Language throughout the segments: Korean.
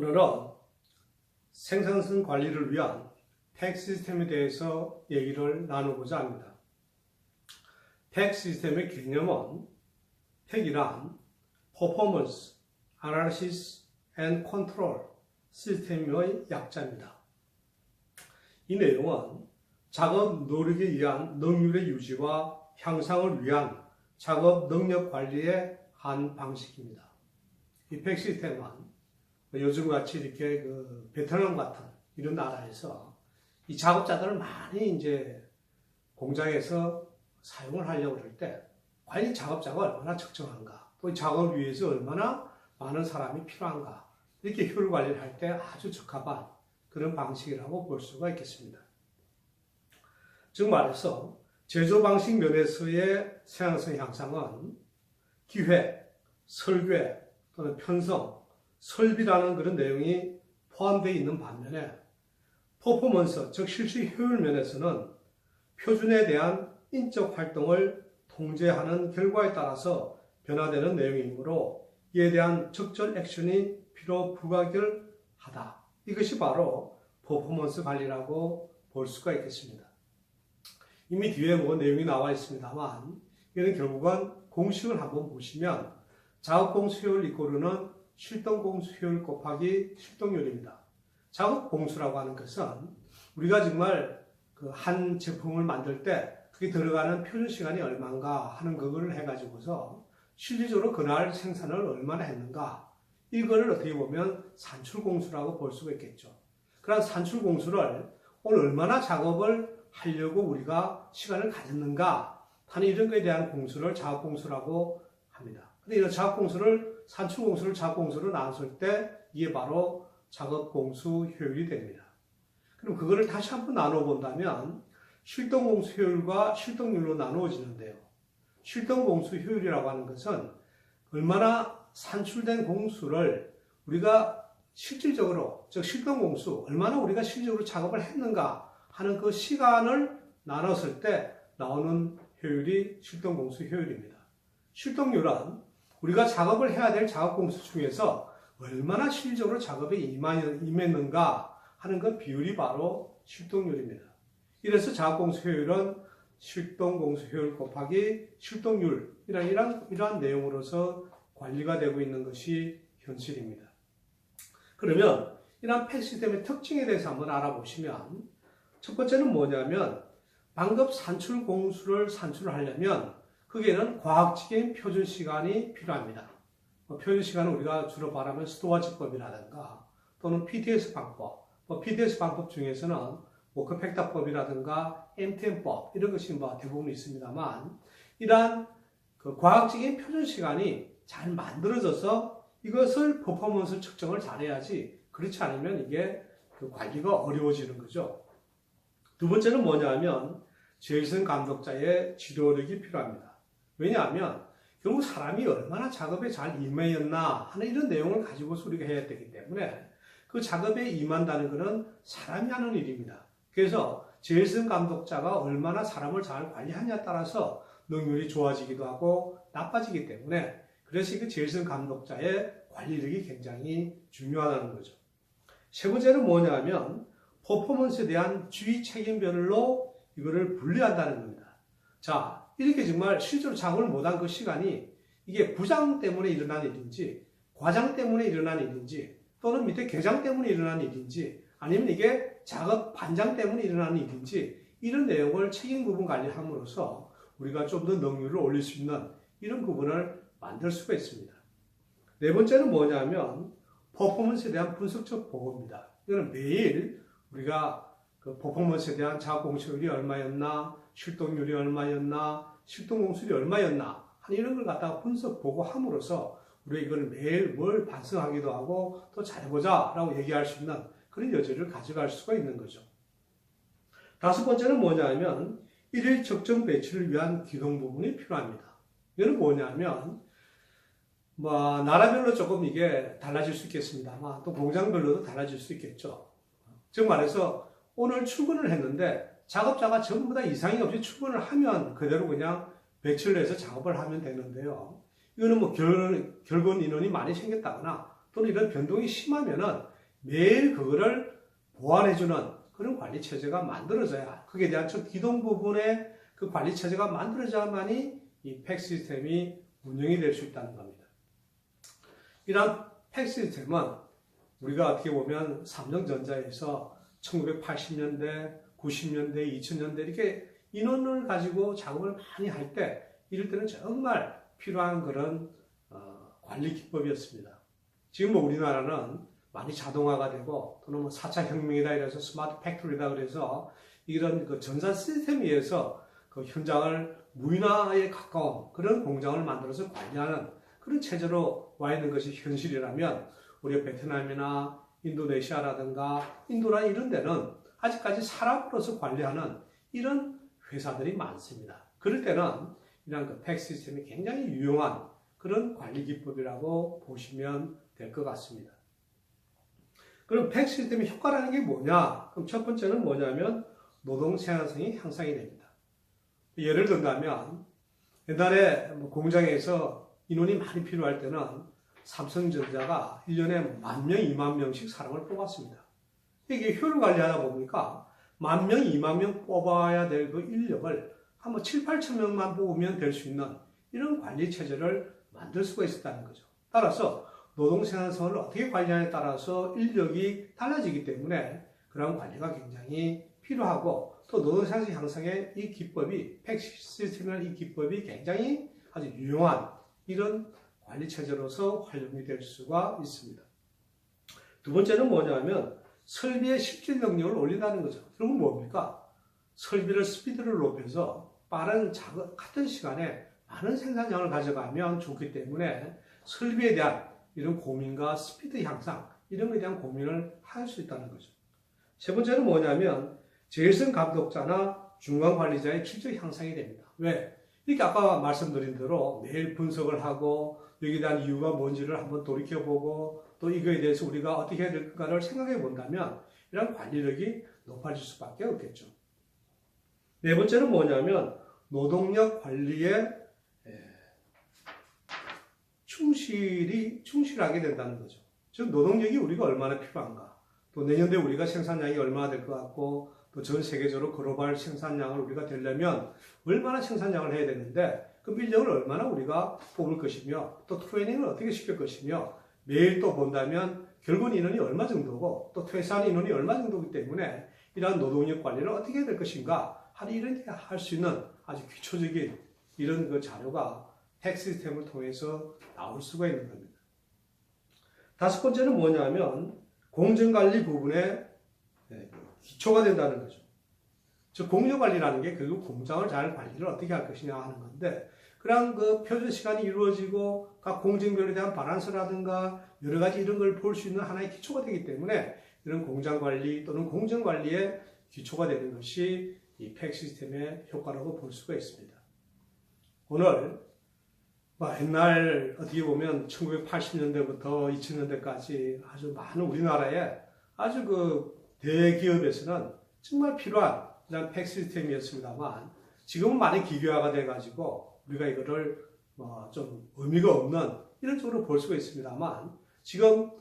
오늘은 생산성 관리를 위한 팩 시스템에 대해서 얘기를 나누고자 합니다. 팩 시스템의 개념은 팩이란 Performance, Analysis and Control 시스템의 약자입니다. 이 내용은 작업 노력에 의한 능률의 유지와 향상을 위한 작업 능력 관리의 한 방식입니다. 이 팩 시스템은 요즘같이 이렇게 베트남 같은 이런 나라에서 이 작업자들을 많이 이제 공장에서 사용을 하려고 할 때 과연 이 작업자가 얼마나 적정한가, 또 이 작업을 위해서 얼마나 많은 사람이 필요한가, 이렇게 효율 관리를 할 때 아주 적합한 그런 방식이라고 볼 수가 있겠습니다. 즉 말해서 제조 방식 면에서의 생산성 향상은 기획, 설계 또는 편성, 설비라는 그런 내용이 포함되어 있는 반면에 퍼포먼스, 즉 실질 효율 면에서는 표준에 대한 인적 활동을 통제하는 결과에 따라서 변화되는 내용이므로 이에 대한 적절 액션이 필요 불가결하다. 이것이 바로 퍼포먼스 관리라고 볼 수가 있겠습니다. 이미 뒤에 뭐 내용이 나와 있습니다만 이는 결국은 공식을 한번 보시면 작업 공수 효율 이꼬르는 실동 공수 효율 곱하기 실동률입니다. 작업 공수라고 하는 것은 우리가 정말 한 제품을 만들 때 그게 들어가는 표준 시간이 얼마인가 하는 그거를 해가지고서 실질적으로 그날 생산을 얼마나 했는가, 이거를 어떻게 보면 산출 공수라고 볼 수가 있겠죠. 그런 산출 공수를 오늘 얼마나 작업을 하려고 우리가 시간을 가졌는가 하는 이런 것에 대한 공수를 작업 공수라고 합니다. 근데 이런 작업 공수를 산출 공수를 작업 공수로 나눴을 때 이게 바로 작업 공수 효율이 됩니다. 그럼 그거를 다시 한번 나눠 본다면 실동 공수 효율과 실동률로 나누어지는데요. 실동 공수 효율이라고 하는 것은 얼마나 산출된 공수를 우리가 실질적으로, 즉 실동 공수, 얼마나 우리가 실질적으로 작업을 했는가 하는 그 시간을 나눴을 때 나오는 효율이 실동 공수 효율입니다. 실동률은 우리가 작업을 해야 될 작업 공수 중에서 얼마나 실질적으로 작업에 임했는가 하는 그 비율이 바로 실동률입니다. 이래서 작업 공수 효율은 실동 공수 효율 곱하기 실동률, 이러한 내용으로서 관리가 되고 있는 것이 현실입니다. 그러면 이러한 팩 시스템의 특징에 대해서 한번 알아보시면 첫 번째는 뭐냐면 방금 산출 공수를 산출을 하려면 거기에는 과학적인 표준 시간이 필요합니다. 표준 시간은 우리가 주로 말하면 스토아지법이라든가 또는 PDS 방법, PDS 방법 중에서는 워크팩터법이라든가 MTM법 이런 것이 대부분 있습니다만, 이러한 과학적인 표준 시간이 잘 만들어져서 이것을 퍼포먼스 측정을 잘해야지, 그렇지 않으면 이게 관리가 어려워지는 거죠. 두 번째는 뭐냐면 제일선 감독자의 지도력이 필요합니다. 왜냐하면 결국 사람이 얼마나 작업에 잘 임했나 하는 이런 내용을 가지고서 우리가 해야 되기 때문에 그 작업에 임한다는 것은 사람이 하는 일입니다. 그래서 제일선 감독자가 얼마나 사람을 잘 관리하냐에 따라서 능률이 좋아지기도 하고 나빠지기 때문에, 그래서 그 제일선 감독자의 관리력이 굉장히 중요하다는 거죠. 세 번째는 뭐냐면 퍼포먼스에 대한 주의 책임별로 이거를 분리한다는 겁니다. 자, 이렇게 정말 실제로 작업을 못한 그 시간이 이게 부장 때문에 일어난 일인지, 과장 때문에 일어난 일인지, 또는 밑에 계장 때문에 일어난 일인지, 아니면 이게 작업 반장 때문에 일어난 일인지, 이런 내용을 책임 구분 관리함으로써 우리가 좀 더 능률을 올릴 수 있는 이런 구분을 만들 수가 있습니다. 네 번째는 뭐냐면 퍼포먼스에 대한 분석적 보고입니다. 이거는 매일 우리가 그 퍼포먼스에 대한 작업 공수율이 얼마였나, 실동률이 얼마였나, 실동 공수율이 얼마였나 하는 이런 걸 갖다가 분석 보고함으로써 우리가 이걸 매일 뭘 반성하기도 하고 또 잘해보자 라고 얘기할 수 있는 그런 여지를 가져갈 수가 있는 거죠. 다섯 번째는 뭐냐면 일일 적정 배치를 위한 기동 부분이 필요합니다. 이건 뭐냐면 나라별로 조금 이게 달라질 수 있겠습니다만 또 공장별로도 달라질 수 있겠죠. 즉 말해서 오늘 출근을 했는데 작업자가 전부 다 이상이 없이 출근을 하면 그대로 그냥 배치를 해서 작업을 하면 되는데요. 이거는 결근 인원이 많이 생겼다거나 또는 이런 변동이 심하면은 매일 그거를 보완해주는 그런 관리 체제가 만들어져야, 거기에 대한 좀 기동 부분의 그 관리 체제가 만들어져야만이 이 팩 시스템이 운영이 될 수 있다는 겁니다. 이런 팩 시스템은 우리가 어떻게 보면 삼성전자에서 1980년대, 90년대, 2000년대 이렇게 인원을 가지고 작업을 많이 할 때, 이럴 때는 정말 필요한 그런 관리 기법이었습니다. 지금 뭐 우리나라는 많이 자동화가 되고 또는 뭐 4차 혁명이다 이래서 스마트 팩토리다 그래서 이런 그 전산 시스템에 의해서 그 현장을 무인화에 가까운 그런 공장을 만들어서 관리하는 그런 체제로 와 있는 것이 현실이라면, 우리 베트남이나 인도네시아라든가 인도나 이런 데는 아직까지 사람으로서 관리하는 이런 회사들이 많습니다. 그럴 때는 이런 그 팩 시스템이 굉장히 유용한 그런 관리 기법이라고 보시면 될 것 같습니다. 그럼 팩 시스템의 효과라는 게 뭐냐? 그럼 첫 번째는 뭐냐면 노동 생산성이 향상이 됩니다. 예를 든다면 옛날에 공장에서 인원이 많이 필요할 때는 삼성전자가 1년에 10,000명, 20,000명씩 사람을 뽑았습니다. 이게 효율 관리하다 보니까 10,000명, 20,000명 뽑아야 될 그 인력을 한 7, 8,000명만 뽑으면 될 수 있는 이런 관리 체제를 만들 수가 있었다는 거죠. 따라서 노동 생산성을 어떻게 관리하냐에 따라서 인력이 달라지기 때문에 그런 관리가 굉장히 필요하고, 또 노동 생산성 향상의 이 기법이, 팩 시스템이라는 이 기법이 굉장히 아주 유용한 이런 관리 체제로서 활용이 될 수가 있습니다. 두 번째는 뭐냐면 설비의 실질 능력을 올린다는 거죠. 그러면 뭡니까? 설비를 스피드를 높여서 빠른 같은 시간에 많은 생산량을 가져가면 좋기 때문에 설비에 대한 이런 고민과 스피드 향상, 이런 것에 대한 고민을 할 수 있다는 거죠. 세 번째는 뭐냐면 제일선 감독자나 중간 관리자의 질적 향상이 됩니다. 왜? 이렇게 아까 말씀드린 대로 매일 분석을 하고 여기에 대한 이유가 뭔지를 한번 돌이켜보고 또 이거에 대해서 우리가 어떻게 해야 될까를 생각해 본다면 이런 관리력이 높아질 수밖에 없겠죠. 네 번째는 뭐냐면 노동력 관리에 충실하게 된다는 거죠. 즉 노동력이 우리가 얼마나 필요한가, 또 내년도에 우리가 생산량이 얼마나 될 것 같고, 또 전 세계적으로 글로벌 생산량을 우리가 되려면 얼마나 생산량을 해야 되는데, 그 인력을 얼마나 우리가 뽑을 것이며, 또 트레이닝을 어떻게 시킬 것이며, 매일 또 본다면 결국 인원이 얼마 정도고, 또 퇴사하는 인원이 얼마 정도이기 때문에 이러한 노동력 관리를 어떻게 해야 될 것인가 하는 이런 할 수 있는 아주 기초적인 이런 그 자료가 팩 시스템을 통해서 나올 수가 있는 겁니다. 다섯 번째는 뭐냐면 공정관리 부분에 기초가 된다는 거죠. 즉 공정관리라는 게 결국 공장을 잘 관리를 어떻게 할 것이냐 하는 건데, 그런 그 표준 시간이 이루어지고 각 공정별에 대한 바란스라든가 여러 가지 이런 걸 볼 수 있는 하나의 기초가 되기 때문에 이런 공장관리 또는 공정관리의 기초가 되는 것이 이 팩 시스템의 효과라고 볼 수가 있습니다. 오늘 옛날 어떻게 보면 1980년대부터 2000년대까지 아주 많은 우리나라의 아주 그 대기업에서는 정말 필요한 이런 팩 시스템이었습니다만, 지금은 많이 기계화가 돼가지고 우리가 이거를 좀 의미가 없는 이런 쪽으로 볼 수가 있습니다만, 지금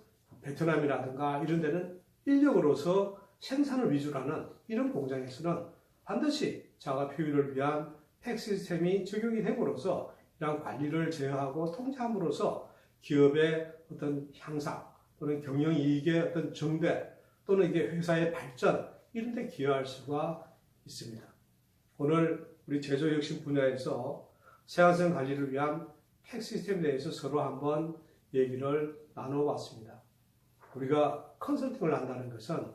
베트남이라든가 이런 데는 인력으로서 생산을 위주로 하는 이런 공장에서는 반드시 작업 효율을 위한 팩 시스템이 적용이 됨으로써 이런 관리를 제어하고 통제함으로써 기업의 어떤 향상 또는 경영이익의 어떤 증대 또는 이게 회사의 발전 이런 데 기여할 수가 있습니다. 오늘 우리 제조혁신 분야에서 생산성 관리를 위한 팩 시스템에 대해서 서로 한번 얘기를 나눠봤습니다. 우리가 컨설팅을 한다는 것은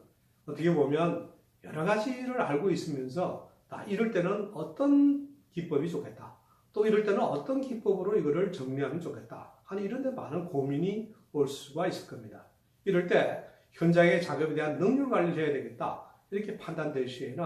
어떻게 보면 여러 가지를 알고 있으면서 이럴 때는 어떤 기법이 좋겠다, 또 이럴 때는 어떤 기법으로 이거를 정리하면 좋겠다 하는 이런 데 많은 고민이 올 수가 있을 겁니다. 이럴 때 현장의 작업에 대한 능률 관리를 해야 되겠다 이렇게 판단될 시에는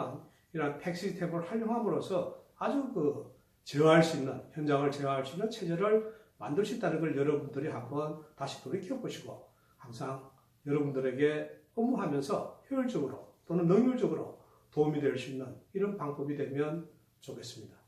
이런 팩 시스템을 활용함으로써 아주 제어할 수 있는, 현장을 제어할 수 있는 체제를 만들 수 있다는 걸 여러분들이 한번 다시 돌이켜보시고 항상 여러분들에게 업무하면서 효율적으로 또는 능률적으로 도움이 될 수 있는 이런 방법이 되면 좋겠습니다.